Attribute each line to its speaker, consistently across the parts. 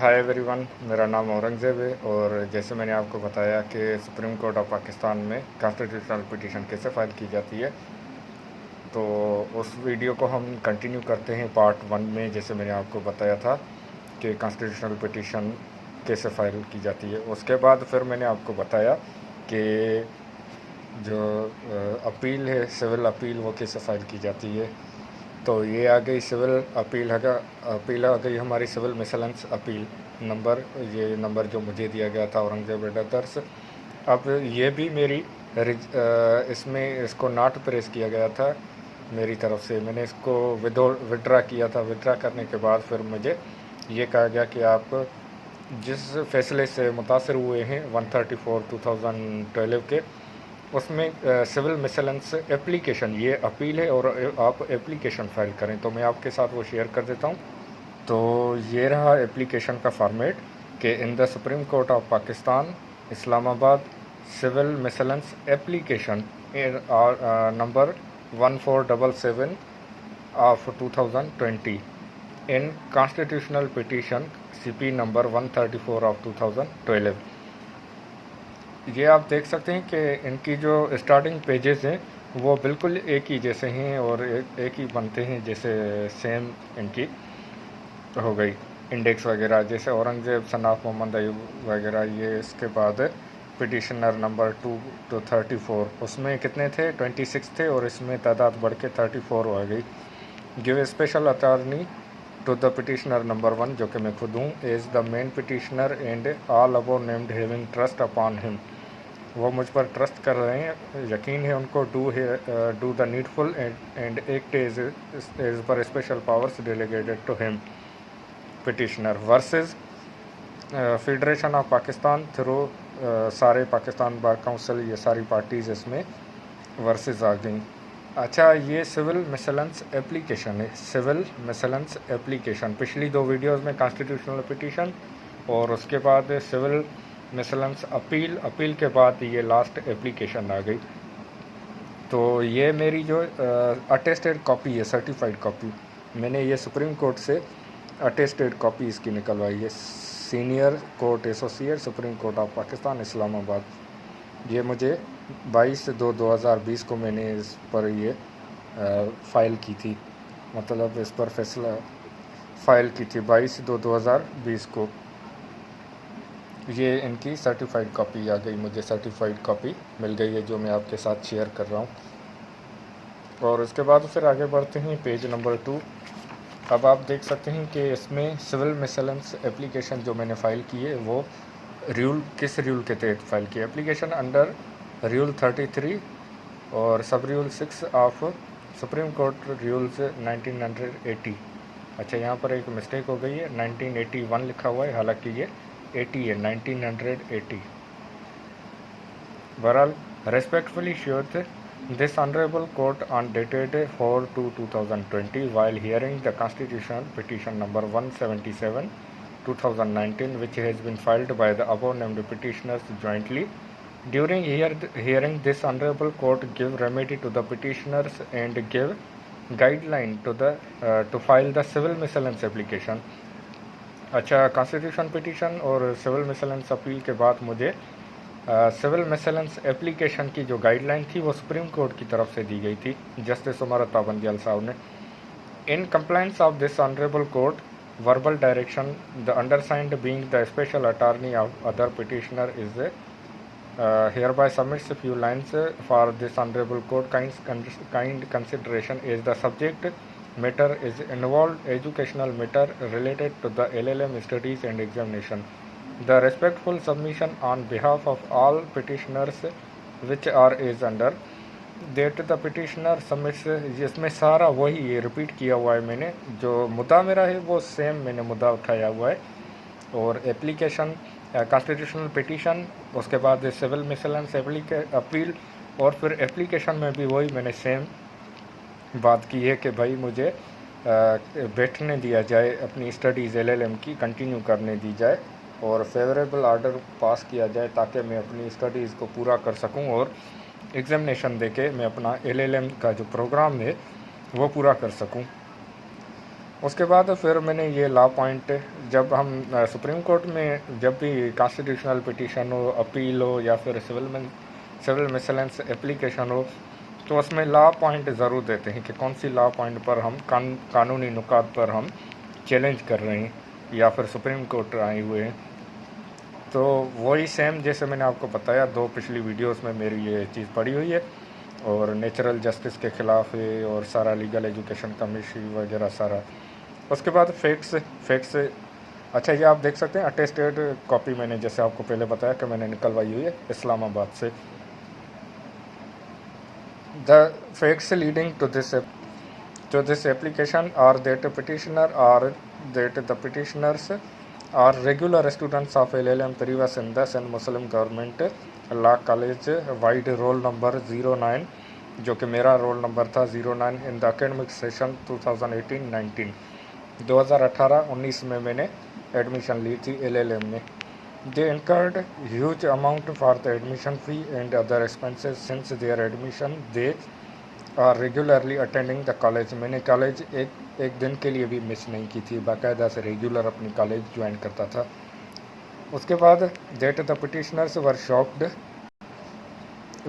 Speaker 1: Hi everyone, मेरा नाम औरंगज़ेब है। और जैसे मैंने आपको बताया कि सुप्रीम कोर्ट ऑफ पाकिस्तान में कॉन्स्टिट्यूशनल पिटीशन कैसे फ़ाइल की जाती है, तो उस वीडियो को हम कंटिन्यू करते हैं पार्ट 1 में। जैसे मैंने आपको बताया था कि कॉन्स्टिट्यूशनल पिटीशन कैसे फ़ाइल की जाती है। उसके बाद फिर मैंने आपको बताया कि जो अपील है, सिविल अपील, वो कैसे फ़ाइल की जाती है। तो ये आ गई सिविल अपील आ गई हमारी सिविल मिसलेंस अपील नंबर। ये नंबर जो मुझे दिया गया था औरंगज़ेब ब्रदर्स। अब ये भी मेरी इसमें इसको नॉट प्रेस किया गया था मेरी तरफ से। मैंने इसको विड्रा किया था। विड्रा करने के बाद फिर मुझे ये कहा गया कि आप जिस फैसले से मुतासर हुए हैं 134/2012 के, उसमें सिविल मिसलेंस एप्लीकेशन, ये अपील है और आप एप्लीकेशन फ़ाइल करें। तो मैं आपके साथ वो शेयर कर देता हूँ। तो ये रहा एप्लीकेशन का फॉर्मेट कि in the Supreme Court of Pakistan Islamabad civil miscellaneous application number 1477 of 2020 in constitutional petition CP number 134 of 2012। ये आप देख सकते हैं कि इनकी जो स्टार्टिंग पेजेस हैं वो बिल्कुल एक ही जैसे हैं और एक ही बनते हैं, जैसे सेम इनकी हो गई इंडेक्स वगैरह, जैसे औरंगज़ेब सनाफ मोहम्मद अयूब वगैरह। ये इसके बाद पिटिशनर नंबर 2 to 34, उसमें कितने थे, 26 थे और इसमें तादाद बढ़ के 34 हो गई। Give special attorney to the petitioner number 1, जो कि मैं खुद हूँ, as the main petitioner and all above named having trust upon him. वो मुझ पर ट्रस्ट कर रहे हैं, यकीन है उनको। Do the needful and act as per special powers delegated to him. Petitioner versus federation of Pakistan through सारे पाकिस्तान बार काउंसिल, ये सारी पार्टीज़ इसमें वर्सेस आ गई। अच्छा, ये सिविल मिसलेंस एप्लीकेशन है, सिविल मिसलेंस एप्लीकेशन। पिछली 2 वीडियोस में कॉन्स्टिट्यूशनल पिटीशन और उसके बाद सिविल मिसलेंस अपील, अपील के बाद ये लास्ट एप्लीकेशन आ गई। तो ये मेरी जो अटेस्टेड कॉपी है, सर्टिफाइड कॉपी, मैंने ये सुप्रीम कोर्ट से अटेस्टेड कॉपी इसकी निकलवाई है। Senior court associate supreme Court of Pakistan Islamabad. ये मुझे 22/2/2020 को मैंने इस पर ये फ़ाइल की थी, मतलब इस पर फैसला फ़ाइल की थी 22/2/2020 को। ये इनकी सर्टिफाइड कॉपी आ गई, मुझे सर्टिफाइड कॉपी मिल गई है जो मैं आपके साथ शेयर कर रहा हूँ। और उसके बाद फिर आगे बढ़ते हैं पेज नंबर 2। अब आप देख सकते हैं कि इसमें सिविल मिसलेंस एप्लीकेशन जो मैंने फ़ाइल की है वो किस रूल के तहत फ़ाइल की। एप्लीकेशन अंडर रूल 33 और सब rule 6 of supreme court rules 1980। अच्छा, यहाँ पर एक मिस्टेक हो गई है, 1981 लिखा हुआ है, हालांकि ये 80 है, 1980। बहरहाल, respectfully sure this honorable court on dated 4/2/2020 while hearing the constitutional petition number 177/2019 which has been filed by the above named petitioners jointly. During hearing, this honorable court give remedy to the petitioners and give guideline to file the civil miscellaneous application. अच्छा, constitution petition और civil मिसलेंस appeal के बाद मुझे civil miscellaneous application की जो guideline थी वो supreme court की तरफ से दी गई थी, जस्टिस उमर अता बंदियाल साहब ने। In compliance of this honourable court verbal direction, the undersigned being the special attorney of other petitioner is hereby submits a few lines for this honorable court kind consideration as the subject matter is involved educational matter related to the LLM studies and examination. The respectful submission on behalf of all petitioners which are is under that the petitioner submits, जिसमें सारा वही repeat किया हुआ है मैंने, जो मुद्दा मेरा है वो सेम मैंने मुद्दा उठाया हुआ है। और एप्लीकेशन कॉन्स्टिट्यूशनल पिटीशन, उसके बाद सिविल मिसलेंस अपील, और फिर एप्लीकेशन में भी वही मैंने सेम बात की है कि भाई मुझे बैठने दिया जाए, अपनी स्टडीज़ LLM की कंटिन्यू करने दी जाए और फेवरेबल ऑर्डर पास किया जाए ताकि मैं अपनी स्टडीज़ को पूरा कर सकूं और एग्ज़ामिनेशन देके मैं अपना LLM का जो प्रोग्राम है वो पूरा कर सकूं। उसके बाद फिर मैंने ये लॉ पॉइंट जब हम सुप्रीम कोर्ट में जब भी कॉन्स्टिट्यूशनल पिटीशन हो, अपील हो या फिर सिविल मिसलेंस एप्लीकेशन हो, तो उसमें लॉ पॉइंट ज़रूर देते हैं कि कौन सी लॉ पॉइंट पर हम कानूनी नुकात पर हम चैलेंज कर रहे हैं या फिर सुप्रीम कोर्ट आए हुए हैं। तो वही सेम जैसे मैंने आपको बताया 2 पिछली वीडियोस में मेरी ये चीज़ पड़ी हुई है, और नेचुरल जस्टिस के ख़िलाफ़ है और सारा लीगल एजुकेशन कमीशन वगैरह सारा। उसके बाद फैक्ट्स अच्छा, ये आप देख सकते हैं अटेस्टेड कॉपी मैंने जैसे आपको पहले बताया कि मैंने निकलवाई हुई है इस्लामाबाद से। The facts leading to this application are that the petitioners are regular students of LLM previous in the St. Muslim Government Law College wide roll number 09, जो कि मेरा रोल नंबर था 09 इन द एकेडमिक सेशन 2018-19। 2018-19 में मैंने admission ली थी LLM में। दे incurred huge amount for the admission fee and other expenses since their admission they are regularly attending the college। मैंने college एक दिन के लिए भी मिस नहीं की थी, बाकायदा से रेगुलर अपनी कॉलेज ज्वाइन करता था। उसके बाद that the petitioners were shocked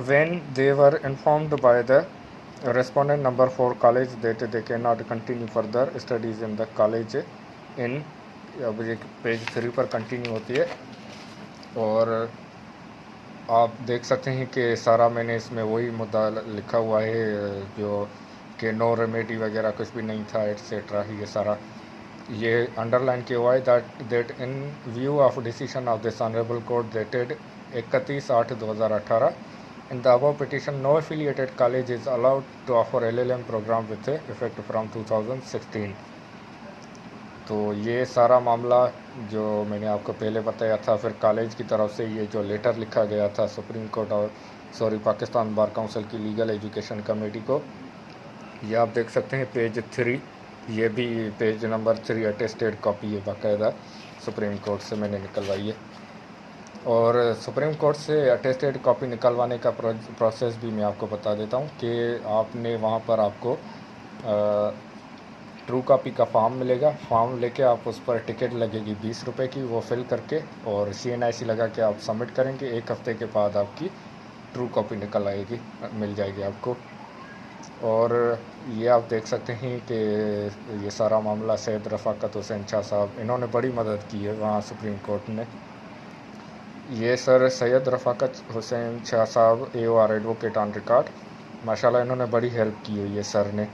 Speaker 1: when they were informed by the respondent number 4 college that they cannot continue further studies in the college in, अब ये पेज 3 पर कंटिन्यू होती है, और आप देख सकते हैं कि सारा मैंने इसमें वही मुद्दा लिखा हुआ है जो कि नो रेमेडी वगैरह कुछ भी नहीं था एटसेट्रा। ये सारा ये अंडरलाइन किया हुआ है that in view of decision of this honourable court dated 31/8/2018 in the above petition no affiliated college is allowed to offer LLM programme with effect from 2016। तो ये सारा मामला जो मैंने आपको पहले बताया था, फिर कॉलेज की तरफ से ये जो लेटर लिखा गया था सुप्रीम कोर्ट और पाकिस्तान बार काउंसिल की लीगल एजुकेशन कमेटी को, ये आप देख सकते हैं पेज 3, ये भी पेज नंबर 3 अटेस्टेड कॉपी है, बाकायदा सुप्रीम कोर्ट से मैंने निकलवाई है। और सुप्रीम कोर्ट से अटेस्टेड कॉपी निकलवाने का प्रोसेस भी मैं आपको बता देता हूँ कि आपने वहाँ पर आपको ट्रू कॉपी का फॉर्म मिलेगा। फॉर्म लेके आप उस पर टिकट लगेगी 20 रुपये की, वो फिल करके और CNIC लगा के आप सबमिट करेंगे। 1 हफ़्ते के बाद आपकी ट्रू कॉपी निकल आएगी, मिल जाएगी आपको। और ये आप देख सकते हैं कि ये सारा मामला सैयद रफ़ाकत हुसैन शाह साहब, इन्होंने बड़ी मदद की है वहाँ सुप्रीम कोर्ट ने। ये सर सैयद रफ़ाकत हुसैन शाह साहब AOR एडवोकेट ऑन रिकॉर्ड, माशाल्लाह इन्होंने बड़ी हेल्प की हुई है सर ने।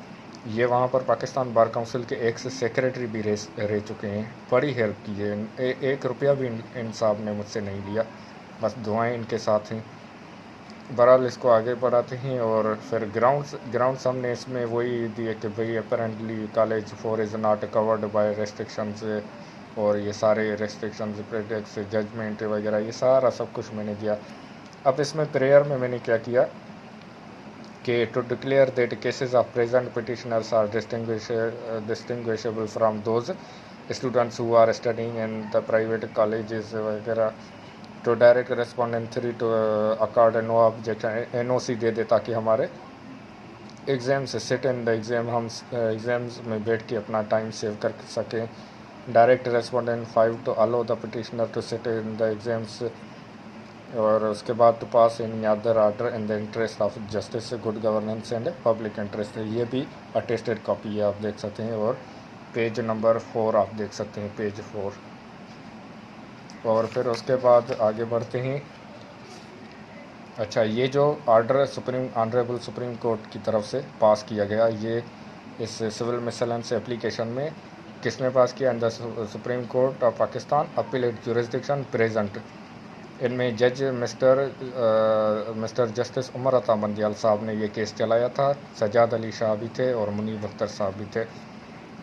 Speaker 1: ये वहाँ पर पाकिस्तान बार काउंसिल के एक्स सेक्रेटरी भी रह चुके हैं, बड़ी हेल्प की है। 1 रुपया भी इन साहब ने मुझसे नहीं लिया, बस दुआएं इनके साथ हैं। बहरहाल इसको आगे बढ़ाते हैं। और फिर ग्राउंड्स हमने इसमें वही दिए कि भाई apparently college 4 is not covered by restrictions, और ये सारे रेस्ट्रिक्शंस प्रेडिक्स जजमेंट वगैरह ये सारा सब कुछ मैंने दिया। अब इसमें प्रेयर में मैंने क्या किया कि to declare that cases of present petitioners are distinguishable from those students who are studying in the private colleges वगैरह, to direct respondent 3 to accord no objection NOC दे दे, ताकि हमारे एग्ज़ाम से सिट इन द एग्ज़ाम, हम exams में बैठ के अपना टाइम सेव कर सकें। Direct respondent 5 to allow the petitioner to sit in the exams, और उसके बाद to pass in other order in the interest of justice, good governance and public interest. ये भी अटेस्टेड कॉपी है, आप देख सकते हैं। और पेज नंबर 4 आप देख सकते हैं, पेज 4। और फिर उसके बाद आगे बढ़ते हैं। अच्छा, ये जो ऑर्डर ऑनरेबल सुप्रीम कोर्ट की तरफ से पास किया गया, ये इस सिविल मिसलेंस एप्लीकेशन में किसने पास किया? इन the Supreme Court of Pakistan appellate jurisdiction present. इनमें जज मिस्टर जस्टिस उमर अता बंदियाल साहब ने ये केस चलाया था। सजाद अली शाह भी थे और मुनीब अख्तर साहब भी थे।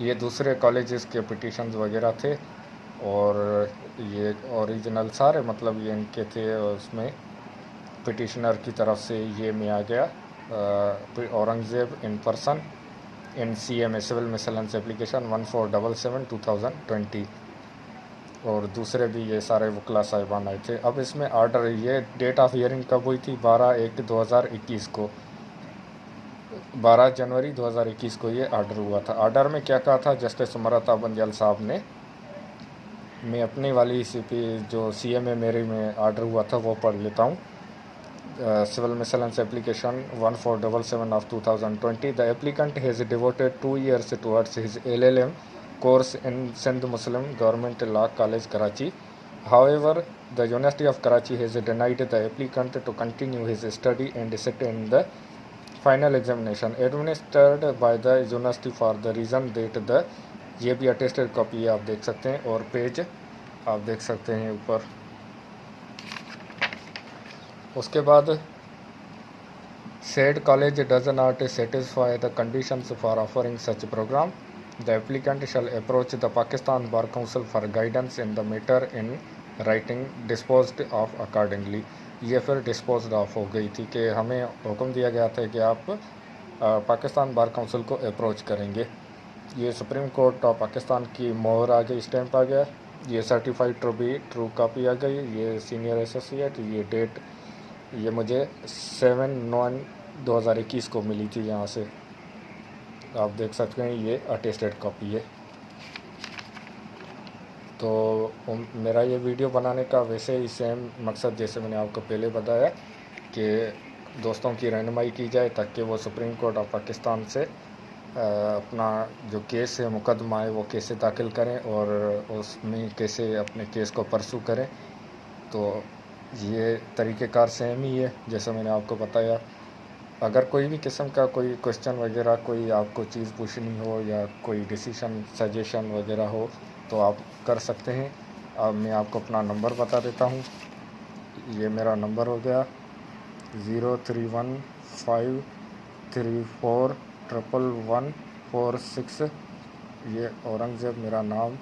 Speaker 1: ये दूसरे कॉलेजेस के पिटिशन्स वगैरह थे, और ये ओरिजिनल सारे मतलब ये इनके थे। उसमें पिटिशनर की तरफ से ये में आ गया Aurangzeb in person in CMA civil miscellaneous application 1477/2020, और दूसरे भी ये सारे वकला साहिबान आए थे। अब इसमें आर्डर, ये डेट ऑफ हियरिंग कब हुई थी? 12/1/2021 को, 12 जनवरी 2021 को ये आर्डर हुआ था। आर्डर में क्या कहा था? जस्टिस उमर अता बंदियाल साहब ने मैं अपनी वाली CP जो CMA मेरे में ऑर्डर हुआ था वो पढ़ लेता हूँ। Civil Miscellaneous Application 1477 of 2020. The applicant has devoted 2 years towards his LLM course in Sindh Muslim Government Law College, Karachi. However, the University of Karachi has denied the applicant to continue his study and sit in the final examination administered by the university for the reason that the ये भी attested copy है, आप देख सकते हैं, और page आप देख सकते हैं ऊपर। उसके बाद said college does not satisfy the conditions for offering such program. The applicant shall approach the Pakistan Bar Council for guidance in the matter in writing, disposed of accordingly. ये फिर डिस्पोज ऑफ हो गई थी कि हमें हुक्म दिया गया था कि आप पाकिस्तान बार काउंसिल को अप्रोच करेंगे। ये सुप्रीम कोर्ट ऑफ पाकिस्तान की मोहर आ गई, स्टैंप आ गया, ये certified to be true copy आ गई, ये सीनियर एसोसिएट, ये डेट ये मुझे 7/9/2021 को मिली थी यहाँ से, आप देख सकते हैं, ये अटेस्टेड कॉपी है। तो मेरा ये वीडियो बनाने का वैसे ही सेम मकसद जैसे मैंने आपको पहले बताया कि दोस्तों की रहनुमाई की जाए ताकि वो सुप्रीम कोर्ट ऑफ पाकिस्तान से अपना जो केस है, मुकदमा है, वो कैसे दाखिल करें और उसमें कैसे अपने केस को परसू करें। तो ये तरीक़ेकार सेम ही है जैसा मैंने आपको बताया। अगर कोई भी किस्म का कोई क्वेश्चन वगैरह, कोई आपको चीज़ पूछनी हो या कोई डिसीशन सजेशन वगैरह हो तो आप कर सकते हैं। अब मैं आपको अपना नंबर बता देता हूँ। ये मेरा नंबर हो गया 0315341146। ये औरंगज़ेब मेरा नाम।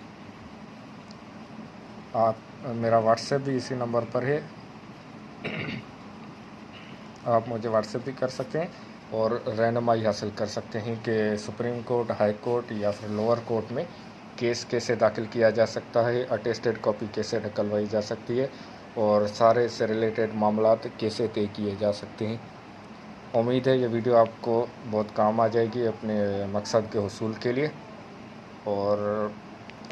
Speaker 1: आप मेरा व्हाट्सएप भी इसी नंबर पर है, आप मुझे व्हाट्सएप भी कर सकते हैं और रहनुमाई हासिल कर सकते हैं कि सुप्रीम कोर्ट, हाई कोर्ट या फिर लोअर कोर्ट में केस कैसे दाखिल किया जा सकता है, अटेस्टेड कॉपी कैसे निकलवाई जा सकती है और सारे से रिलेटेड मामलात कैसे तय किए जा सकते हैं। उम्मीद है ये वीडियो आपको बहुत काम आ जाएगी अपने मकसद के हुसूल के लिए, और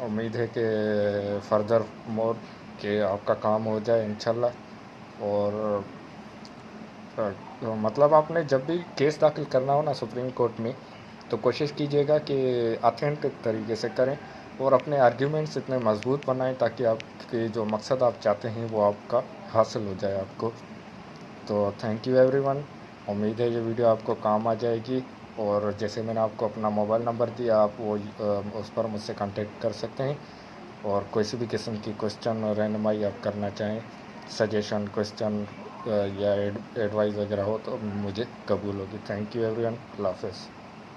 Speaker 1: उम्मीद है कि फर्दर मोर कि आपका काम हो जाए इंशाल्लाह। और मतलब आपने जब भी केस दाखिल करना हो ना सुप्रीम कोर्ट में, तो कोशिश कीजिएगा कि ऑथेंटिक तरीके से करें और अपने आर्ग्यूमेंट्स इतने मजबूत बनाएं ताकि आपके जो मकसद आप चाहते हैं वो आपका हासिल हो जाए आपको। तो थैंक यू एवरीवन। उम्मीद है ये वीडियो आपको काम आ जाएगी, और जैसे मैंने आपको अपना मोबाइल नंबर दिया, आप वो उस पर मुझसे कांटेक्ट कर सकते हैं, और कोई सी भी किस्म की क्वेश्चन और रहनुमाई आप करना चाहें, सजेशन, क्वेश्चन या एडवाइस वगैरह हो तो मुझे कबूल होगी। Thank you everyone. अल्लाह हाफ़िज़।